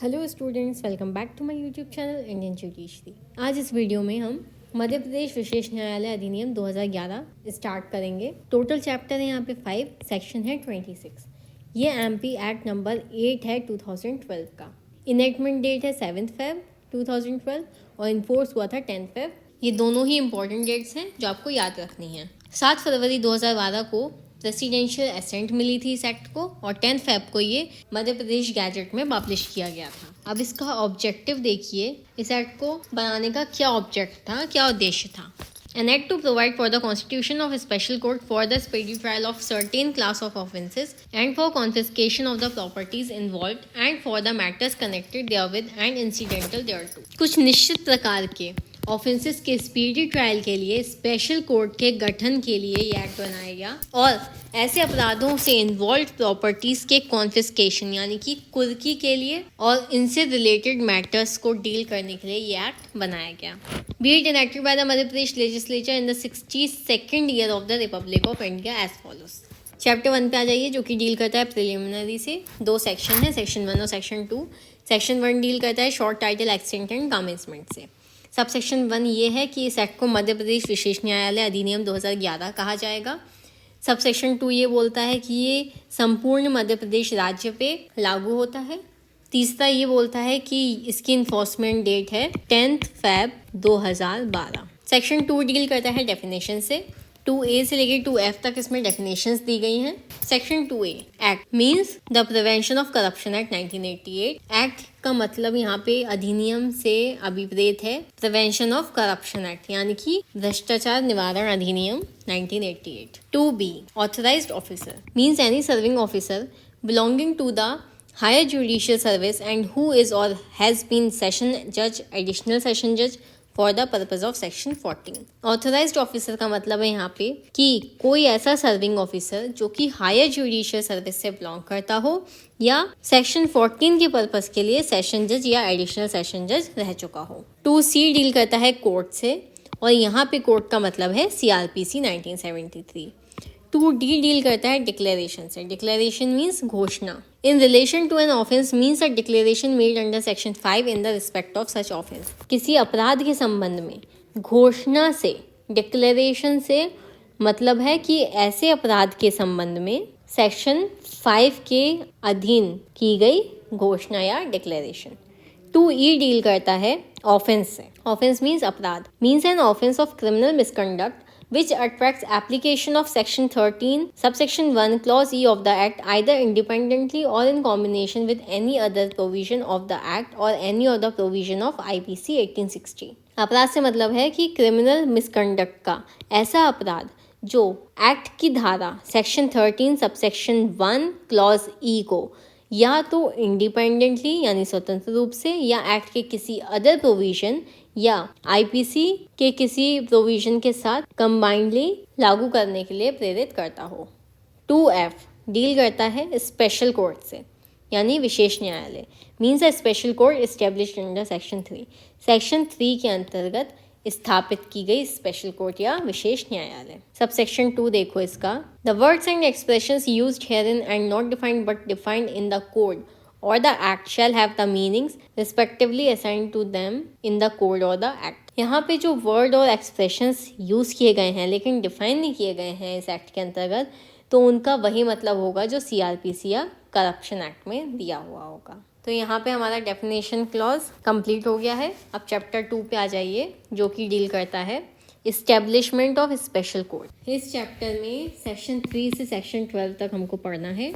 Hello students, welcome back to my YouTube channel Indian judiciary. आज इस video में हम मध्य प्रदेश विशेष न्यायालय अधिनियम 2011 स्टार्ट करेंगे। टोटल चैप्टर है यहाँ पे 5, सेक्शन है 26। ये एमपी एक्ट नंबर 8 है 2012 का। इनेक्टमेंट डेट है 7 Feb 2012 और इन्फोर्स हुआ था 10 Feb। ये दोनों ही इंपॉर्टेंट डेट्स हैं जो आपको याद रखनी है। 7 फरवरी 2012 को प्रेसिडेंशियल एसेंट मिली थी इस एक्ट को और 10 फेब को ये मध्य प्रदेश गैजेट में पब्लिश किया गया था। अब इसका ऑब्जेक्टिव देखिए, इस एक्ट को बनाने का क्या ऑब्जेक्ट था, क्या उद्देश्य था। An act to provide for the constitution of a special court for the speedy trial of certain class of offences and for confiscation of the properties involved and for the matters connected therewith and incidental thereto। कुछ निश्चित प्रकार के offences के speedy trial के लिए special court के गठन के लिए ये एक्ट बनाया गया और ऐसे अपराधों से इन्वॉल्व प्रॉपर्टीज के कॉन्फिस्केशन यानी कि कुर्की के लिए और इनसे रिलेटेड मैटर्स को डील करने के लिए ये एक्ट बनाया गया। Be it enacted by the Madhya Pradesh legislature in the 62nd year of the republic of India as follows. Chapter 1 पे आ जाइए, जो कि डील करता है प्रिलिमिनरी से। 2 सेक्शन है, सेक्शन 1 और सेक्शन 2। सेक्शन 1 डील करता है short title, extent and commencement से। सब सेक्शन 1 ये है कि इस एक्ट को मध्य प्रदेश विशेष न्यायालय अधिनियम 2011 कहा जाएगा। सब सेक्शन 2 ये बोलता है कि ये संपूर्ण मध्य प्रदेश राज्य पे लागू होता है। तीसरा ये बोलता है कि इसकी इन्फोर्समेंट डेट है 10 Feb 2012। सेक्शन 2 डील करता है डेफिनेशन से। 2A से लेकर 2F तक इसमें डेफिनेशंस दी गई हैं। Section 2A act means the prevention of corruption act 1988। Act का मतलब यहाँ पे अधिनियम से अभिप्रेत है प्रिवेंशन ऑफ करप्शन एक्ट यानी कि भ्रष्टाचार निवारण अधिनियम 1988। 2B authorised officer means any serving officer belonging to the higher judicial service and who is or has been session judge, additional session judge for the purpose of section 14। Authorised officer का मतलब है यहाँ पे कि कोई ऐसा serving officer जो कि हायर जुडिशियल सर्विस से बिलोंग करता हो या सेक्शन 14 के पर्पस के लिए सेशन जज या एडिशनल सेशन जज रह चुका हो। 2C डील करता है कोर्ट से और यहाँ पे कोर्ट का मतलब है CRPC 1973। 2D डील करता है डिक्लेरेशन से। डिक्लेरेशन मीन्स घोषणा। In relation to an offence means a declaration made under section 5 in the respect of such offence. किसी अपराध के संबंध में घोषणा से, डिक्लेरेशन से मतलब है कि ऐसे अपराध के संबंध में सेक्शन 5 के अधीन की गई घोषणा या डिक्लेरेशन। 2E डील करता है ऑफेंस से। ऑफेंस मीन्स अपराध, means an offence of criminal misconduct which attracts application of section 13 subsection 1 clause E of the act either independently or in combination with any other provision of the act or any other provision of IPC 1860। अपराध से मतलब है कि criminal misconduct का ऐसा अपराध जो act की धारा सेक्शन 13 सबसेक्शन 1 क्लॉज E को या तो इंडिपेंडेंटली यानी स्वतंत्र रूप से या एक्ट के किसी अदर प्रोविजन या आईपीसी के किसी प्रोविजन के साथ कंबाइंडली लागू करने के लिए प्रेरित करता हो। 2F डील करता है स्पेशल कोर्ट से यानी विशेष न्यायालय मीन्स अ special court established under section 3। Section 3 के अंतर्गत स्थापित की गई स्पेशल कोर्ट या विशेष न्यायालय। सब सेक्शन 2 देखो इसका। The words and expressions used herein and not defined but defined in the code or the act shall have the meanings respectively assigned to them in the code or the act। यहाँ पे जो word और expressions use किए गए हैं लेकिन define नहीं किए गए हैं इस एक्ट के अंतर्गत, तो उनका वही मतलब होगा जो CRPC या करप्शन एक्ट में दिया हुआ होगा। तो यहाँ पे हमारा डेफिनेशन क्लॉज कंप्लीट हो गया है। अब चैप्टर 2 पे आ जाइए, जो कि डील करता है इस्टेब्लिशमेंट ऑफ स्पेशल कोर्ट। इस चैप्टर में सेक्शन 3 से सेक्शन 12 तक हमको पढ़ना है।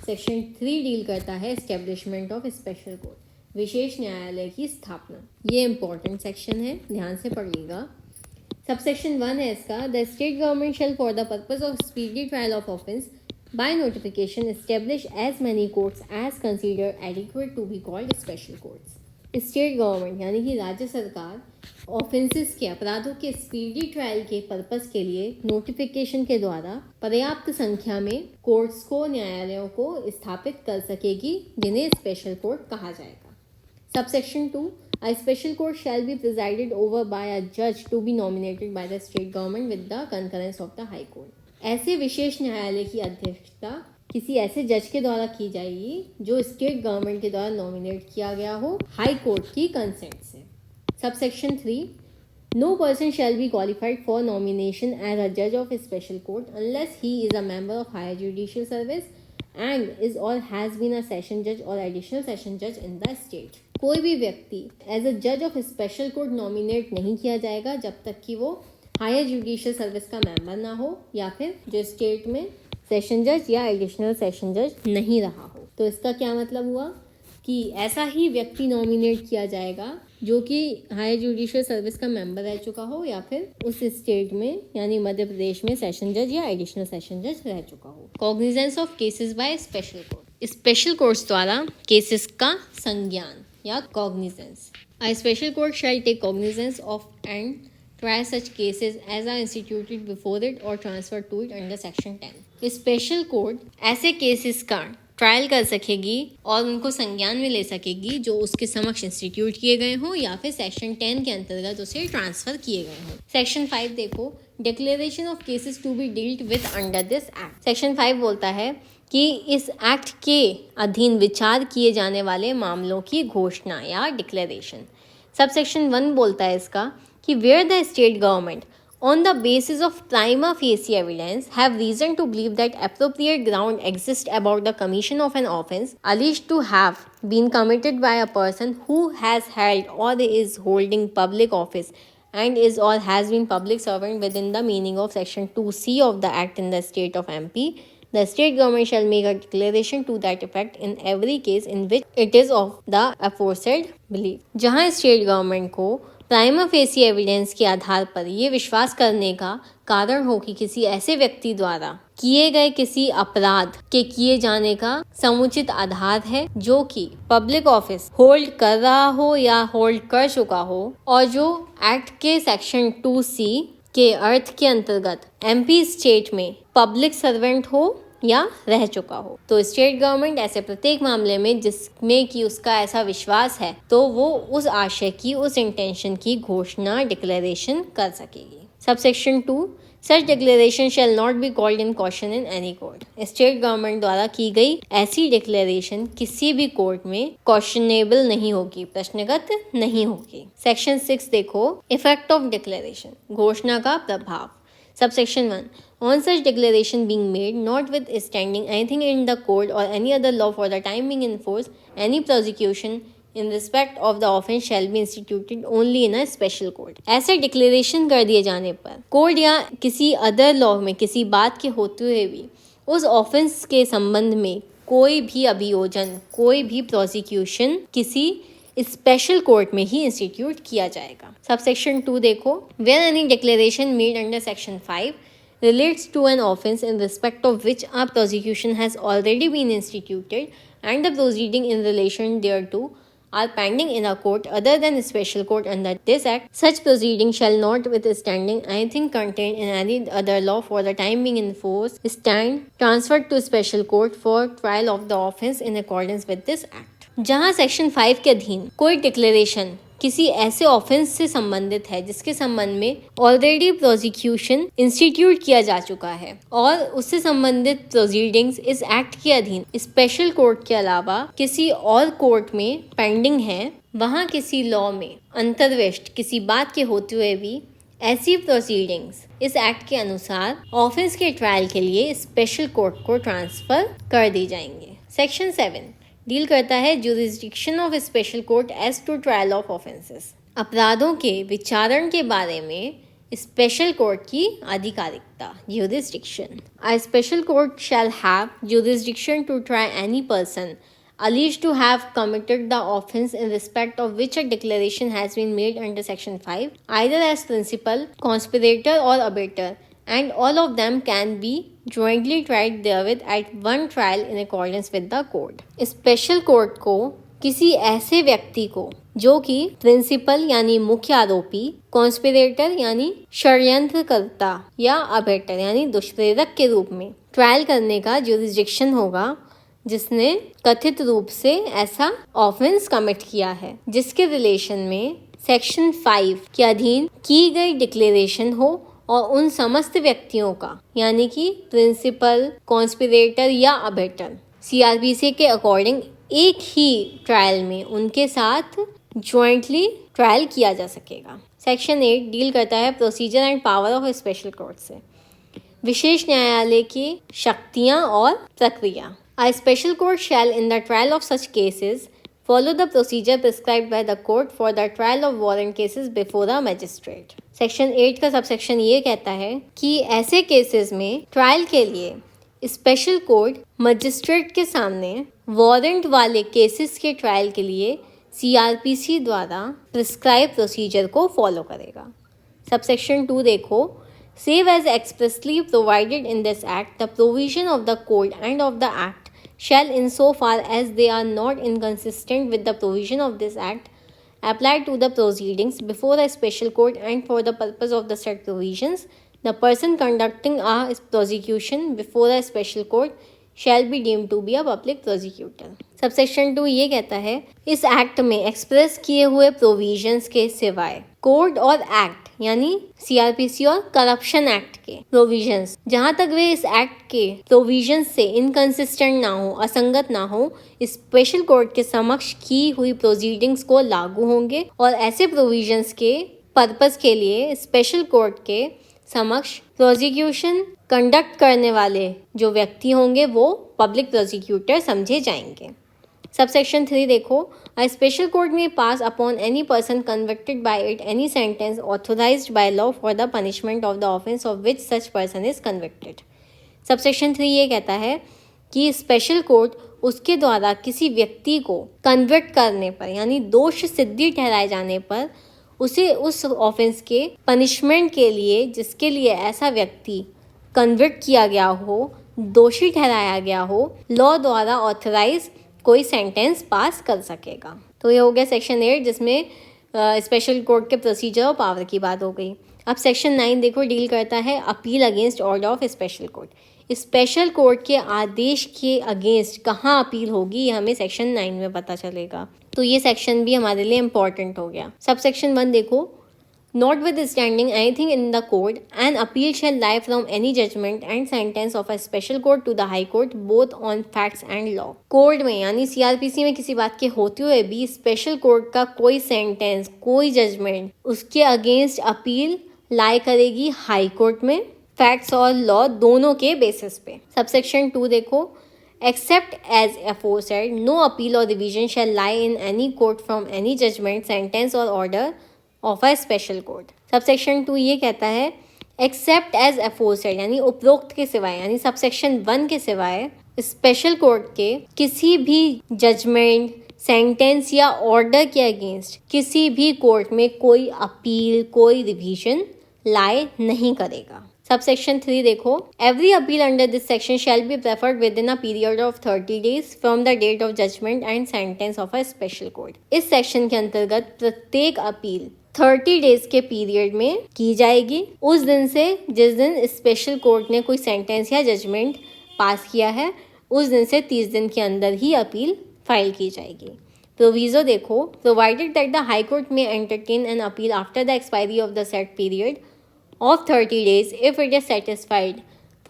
सेक्शन 3 डील करता है एस्टेब्लिशमेंट ऑफ स्पेशल कोर्ट, विशेष न्यायालय की स्थापना। ये इंपॉर्टेंट सेक्शन है, ध्यान से पढ़िएगा। सब सेक्शन 1 है इसका। The state government shall for the purpose of speedy trial of offence by notification establish as many courts as consider adequate to be called special courts. State government यानी कि राज्य सरकार ऑफेंसेस के, अपराधों के speedy trial के purpose के लिए नोटिफिकेशन के द्वारा पर्याप्त संख्या में कोर्ट्स को, न्यायालयों को स्थापित कर सकेगी जिन्हें स्पेशल कोर्ट कहा जाएगा। Subsection 2 A special court shall be presided over by a judge to be nominated by the state government with the concurrence of the high court। ऐसे विशेष न्यायालय की अध्यक्षता किसी ऐसे जज के द्वारा की जाएगी जो स्टेट गवर्नमेंट के द्वारा नॉमिनेट किया गया हो हाई कोर्ट की कंसेंट से। Subsection 3, no person shall be qualified for nomination as a judge of a special court unless he is a member of higher judicial service and is or has been a session judge or additional session judge in the state। कोई भी व्यक्ति as a जज of special court nominate नहीं किया जाएगा जब तक कि वो हायर जुडिशियल सर्विस का मेंबर ना हो या फिर जो स्टेट में सेशन जज या एडिशनल सेशन जज नहीं रहा हो। तो इसका क्या मतलब हुआ कि ऐसा ही व्यक्ति नॉमिनेट किया जाएगा जो कि हायर जुडिशियल सर्विस का मेंबर रह चुका हो या फिर उस स्टेट में यानी मध्य प्रदेश में सेशन जज या एडिशनल सेशन जज रह चुका हो। Cognizance of cases by special court, special courts द्वारा केसेस का संज्ञान या cognizance. A special court shall take cognizance of and try such cases as are instituted before it or transferred to it under section 10। Special court ऐसे cases का trial कर सकेगी और उनको संज्ञान में ले सकेगी जो उसके समक्ष इंस्टीट्यूट किए गए हों या फिर सेक्शन 10 के अंतर्गत उसे ट्रांसफर किए गए हों। सेक्शन 5 देखो, declaration of cases to be dealt with under this act. Section 5 बोलता है कि इस एक्ट के अधीन विचार किए जाने वाले मामलों की घोषणा या डिक्लेरेशन। सबसेक्शन 1 बोलता है इसका कि where the state government on the basis of prima facie evidence have reason to believe that appropriate ground exists about the commission of an offence alleged to have been committed by a person who has held or is holding public office and is or has been public servant within the meaning of section 2C of the act in the state of MP, the state government shall make a declaration to that effect in every case in which it is of the aforesaid belief। जहाँ state government को prima facie evidence के आधार पर ये विश्वास करने का कारण हो कि किसी ऐसे व्यक्ति द्वारा किए गए किसी अपराध के किए जाने का समुचित आधार है जो कि पब्लिक ऑफिस होल्ड कर रहा हो या होल्ड कर चुका हो और जो एक्ट के सेक्शन 2C के अर्थ के अंतर्गत MP स्टेट में पब्लिक सर्वेंट हो या रह चुका हो। तो स्टेट गवर्नमेंट ऐसे प्रत्येक मामले में जिसमें कि उसका ऐसा विश्वास है तो वो उस आशय की, उस इंटेंशन की घोषणा, डिक्लेरेशन कर सकेगी। Subsection 2, such declaration shall not be called in question in any court. State government द्वारा की गई ऐसी डिक्लेरेशन किसी भी कोर्ट में क्वेश्चनेबल नहीं होगी, प्रश्नगत नहीं होगी। सेक्शन 6 देखो, इफेक्ट ऑफ डिक्लेरेशन, घोषणा का प्रभाव। Subsection 1, on such declaration being made, notwithstanding anything in the code or any other law for the time being in force, any prosecution in respect of the offence shall be instituted only in a special court। ऐसे declaration कर दिए जाने पर code या किसी other law में किसी बात के होते हुए भी उस ऑफेंस के संबंध में कोई भी अभियोजन, कोई भी प्रोसिक्यूशन किसी स्पेशल कोर्ट में ही इंस्टीट्यूट किया जाएगा। सबसेक्शन 2 देखो, where any declaration made under section 5 relates to an offence in respect of which a prosecution has already been instituted and the proceeding in relation thereto are pending in a court other than a special court under this act, such proceeding shall not, withstanding anything contained in any other law for the time being in force, stand transferred to special court for trial of the offence in accordance with this act। जहाँ section 5 के अधीन कोई declaration किसी ऐसे offence से संबंधित है जिसके संबंध में ऑलरेडी प्रोसिक्यूशन इंस्टीट्यूट किया जा चुका है और उससे संबंधित प्रोसीडिंग्स इस एक्ट के अधीन स्पेशल कोर्ट के अलावा किसी और कोर्ट में पेंडिंग है, वहाँ किसी लॉ में अंतर्विष्ट किसी बात के होते हुए भी ऐसी प्रोसीडिंग्स इस एक्ट के अनुसार ऑफेंस के ट्रायल के लिए स्पेशल कोर्ट को ट्रांसफर कर दी जाएंगे। सेक्शन 7 डील करता है jurisdiction of special court as to trial of offences. अपराधों के विचारण के बारे में स्पेशल कोर्ट की आधिकारिकता, jurisdiction. A special court shall have jurisdiction to try any person alleged to have committed the offence in respect of which a declaration has been made under section 5 either as principal, conspirator or abettor, and all of them can be jointly tried therewith at one trial in accordance with the code। Special court को किसी ऐसे व्यक्ति को जो कि principal यानी मुख्य आरोपी, कॉन्स्पिरेटर यानी षड्यंत्रकर्ता या अबेटर यानी दुष्प्रेरक के रूप में ट्रायल करने का ज्यूरिसडिक्शन होगा जिसने कथित रूप से ऐसा ऑफेंस कमिट किया है जिसके रिलेशन में सेक्शन 5 के अधीन की गई डिक्लेरेशन हो और उन समस्त व्यक्तियों का, यानी कि प्रिंसिपल, कॉन्स्पिरेटर या अबेटर, सीआरपीसी के अकॉर्डिंग एक ही ट्रायल में उनके साथ ज्वाइंटली ट्रायल किया जा सकेगा। सेक्शन 8 डील करता है procedure and power of special court से, विशेष न्यायालय की शक्तियां और प्रक्रिया। A special court shall, in the trial of such cases, follow the procedure prescribed by the court for the trial of warrant cases before a magistrate. Section 8 का subsection ये कहता है कि ऐसे केसेस में ट्रायल के लिए स्पेशल कोर्ट मजिस्ट्रेट के सामने वारंट वाले केसेस के ट्रायल के लिए सीआरपीसी द्वारा प्रिस्क्राइब प्रोसीजर को फॉलो करेगा। सबसेक्शन 2 देखो, save as expressly provided in this act, the provision of the code and of the act shall, in so far as they are not inconsistent with the provision of this act, apply to the proceedings before a special court, and for the purpose of the said provisions, the person conducting a prosecution before a special court shall be deemed to be a public prosecutor. Subsection 2 ये कहता है, इस act में express किए हुए provisions के सिवाय code और एक्ट यानी सीआरपीसी और करप्शन एक्ट के प्रोविजंस, जहां तक वे इस एक्ट के प्रोविजंस से इनकंसिस्टेंट ना हो, असंगत ना हो, स्पेशल कोर्ट के समक्ष की हुई प्रोसीडिंग्स को लागू होंगे और ऐसे प्रोविजंस के पर्पस के लिए स्पेशल कोर्ट के समक्ष प्रोसिक्यूशन कंडक्ट करने वाले जो व्यक्ति होंगे वो पब्लिक प्रोसिक्यूटर समझे जाएंगे। सबसेक्शन 3 देखो, अ special court may pass upon any person convicted by it any sentence authorised by law for the punishment of the offence of which such person is convicted. Subsection 3 ये कहता है कि special court उसके द्वारा किसी व्यक्ति को कन्विक्ट करने पर यानी दोष सिद्धि ठहराए जाने पर उसे उस ऑफेंस के पनिशमेंट के लिए जिसके लिए ऐसा व्यक्ति कन्विक्ट किया गया हो, दोषी ठहराया गया हो, लॉ द्वारा ऑथराइज कोई सेंटेंस पास कर सकेगा। तो ये हो गया सेक्शन 8 जिसमें स्पेशल कोर्ट के प्रोसीजर और पावर की बात हो गई। अब सेक्शन 9 देखो, डील करता है appeal against order of special court. Special court के आदेश के अगेंस्ट कहाँ अपील होगी ये हमें सेक्शन 9 में पता चलेगा, तो ये सेक्शन भी हमारे लिए इम्पॉर्टेंट हो गया। सब सेक्शन 1 देखो, Notwithstanding anything in the code, an appeal shall lie from any judgment and sentence of a special court to the high court, both on facts and law. Court में यानी CrPC में किसी बात के होते हुए भी स्पेशल कोर्ट का कोई सेंटेंस, कोई जजमेंट, उसके अगेंस्ट अपील लाई करेगी हाई कोर्ट में, फैक्ट्स और लॉ दोनों के बेसिस पे। सबसेक्शन 2 देखो, Except as aforesaid, no appeal or revision shall lie in any court from any judgment, sentence or order of a special court. Subsection 2 ये कहता है एक्सेप्ट एज अफोरसेड यानी उपरोक्त के सिवाय यानी सबसेक्शन 1 के सिवाय स्पेशल कोर्ट के किसी भी जजमेंट, सेंटेंस या ऑर्डर के अगेंस्ट किसी भी कोर्ट में कोई अपील, कोई रिवीजन लाई नहीं करेगा। सबसेक्शन 3 देखो, every appeal under this section shall be preferred within a period of 30 days from the date of judgment and sentence of a special court. इस सेक्शन के अंतर्गत प्रत्येक अपील 30 डेज के period में की जाएगी उस दिन से जिस दिन स्पेशल कोर्ट ने कोई सेंटेंस या जजमेंट पास किया है, उस दिन से 30 दिन के अंदर ही अपील फाइल की जाएगी। प्रोविजो देखो, provided that the high court may entertain an appeal after the expiry of the said period of 30 days if it is satisfied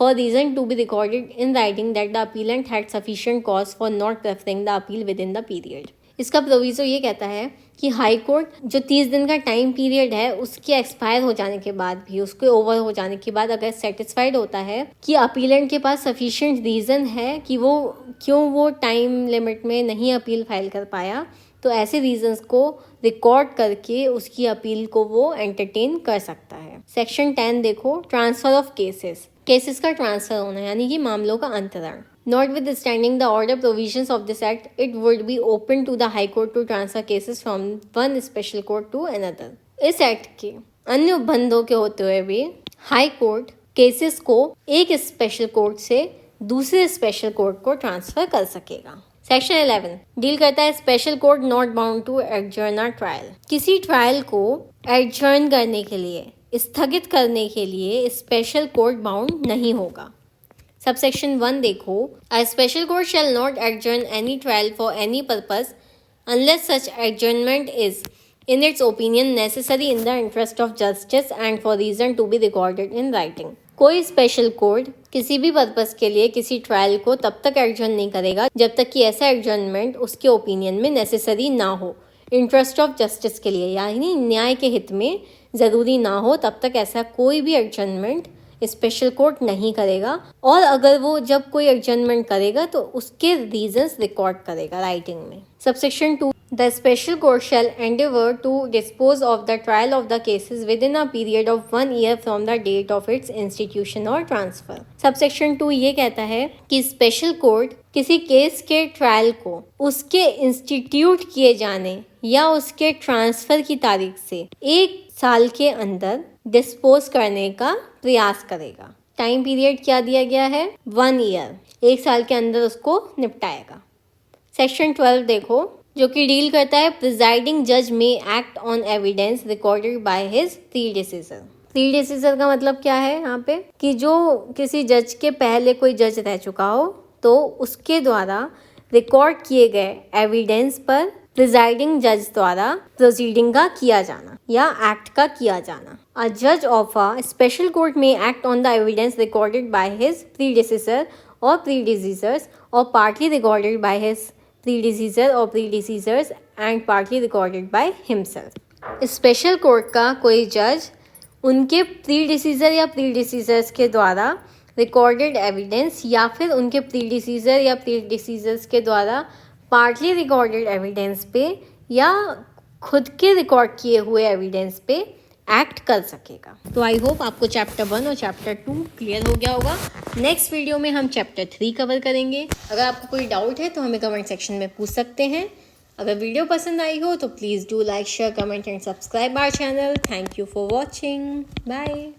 for reason to be recorded in writing that the appellant had sufficient cause for not preferring the appeal within the period. इसका proviso ये कहता है कि high court जो 30 दिन का time period है उसके एक्सपायर हो जाने के बाद भी, उसके ओवर हो जाने के बाद अगर सेटिस्फाइड होता है कि अपीलेंट के पास सफिशिएंट रीज़न है कि वो क्यों वो टाइम लिमिट में नहीं अपील फाइल कर पाया, तो ऐसे रीजंस को रिकॉर्ड करके उसकी अपील को वो एंटरटेन कर सकता है। सेक्शन 10 देखो, ट्रांसफर ऑफ केसेस का ट्रांसफर होना यानी कि मामलों का अंतरण। Notwithstanding the order provisions of this act, it would be open to the High Court to transfer cases from one special court to another. इस एक्ट के अन्य उपबंधों के होते हुए भी हाई कोर्ट केसेस को एक स्पेशल कोर्ट से दूसरे स्पेशल कोर्ट को ट्रांसफर कर सकेगा। सेक्शन 11 डील करता है special court not bound to adjourn a trial. किसी ट्रायल को एडजर्न करने के लिए, स्थगित करने के लिए स्पेशल कोर्ट बाउंड नहीं होगा। सबसेक्शन 1 देखो, अ special court shall not adjourn any trial for any purpose unless such adjournment is in its opinion necessary in the interest of justice and for reason to be recorded in writing. कोई special court किसी भी purpose के लिए किसी trial को तब तक adjourn नहीं करेगा जब तक कि ऐसा एडजर्नमेंट उसके ओपिनियन में नेसेसरी ना हो, इंटरेस्ट ऑफ जस्टिस के लिए यानी न्याय के हित में ज़रूरी ना हो, तब तक ऐसा कोई भी एडजर्नमेंट स्पेशल कोर्ट नहीं करेगा। और अगर वो जब कोई एडजर्नमेंट करेगा तो उसके रीजंस रिकॉर्ड करेगा राइटिंग में। Subsection 2, the special court shall endeavour to dispose of the trial of the cases within a period of 1 year from the date of its institution और ट्रांसफर। सबसेक्शन 2 ये कहता है कि special court किसी case के trial को उसके institute किए जाने या उसके ट्रांसफर की तारीख से 1 साल के अंदर डिस्पोज करने का प्रयास करेगा। टाइम पीरियड क्या दिया गया है? 1 ईयर, 1 साल के अंदर उसको निपटाएगा। सेक्शन 12 देखो, जो कि डील करता है प्रिजाइडिंग जज में act on evidence recorded by his predecessor. Predecessor का मतलब क्या है यहाँ पे? कि जो किसी जज के पहले कोई जज रह चुका हो तो उसके द्वारा रिकॉर्ड किए गए एविडेंस पर प्रिजाइडिंग जज द्वारा प्रोसीडिंग का किया जाना या एक्ट का किया जाना। अ जज ऑफ अ स्पेशल कोर्ट में act on the evidence recorded by his predecessor और प्रीडिसेसर्स और partly recorded by his predecessor or predecessors and partly recorded by himself. Special court का कोई जज उनके प्रीडिसीजर या प्रीडिसीजर्स के द्वारा रिकॉर्डेड एविडेंस या फिर उनके प्रीडिसीजर या प्रीडिसीजर्स के द्वारा पार्टली रिकॉर्डेड एविडेंस पे या खुद के रिकॉर्ड किए हुए एविडेंस पे एक्ट कर सकेगा। तो आई होप आपको चैप्टर 1 और चैप्टर 2 क्लियर हो गया होगा। नेक्स्ट वीडियो में हम चैप्टर 3 कवर करेंगे। अगर आपको कोई डाउट है तो हमें कमेंट सेक्शन में पूछ सकते हैं। अगर वीडियो पसंद आई हो तो please do like, share, comment and subscribe our channel. Thank you for watching. Bye.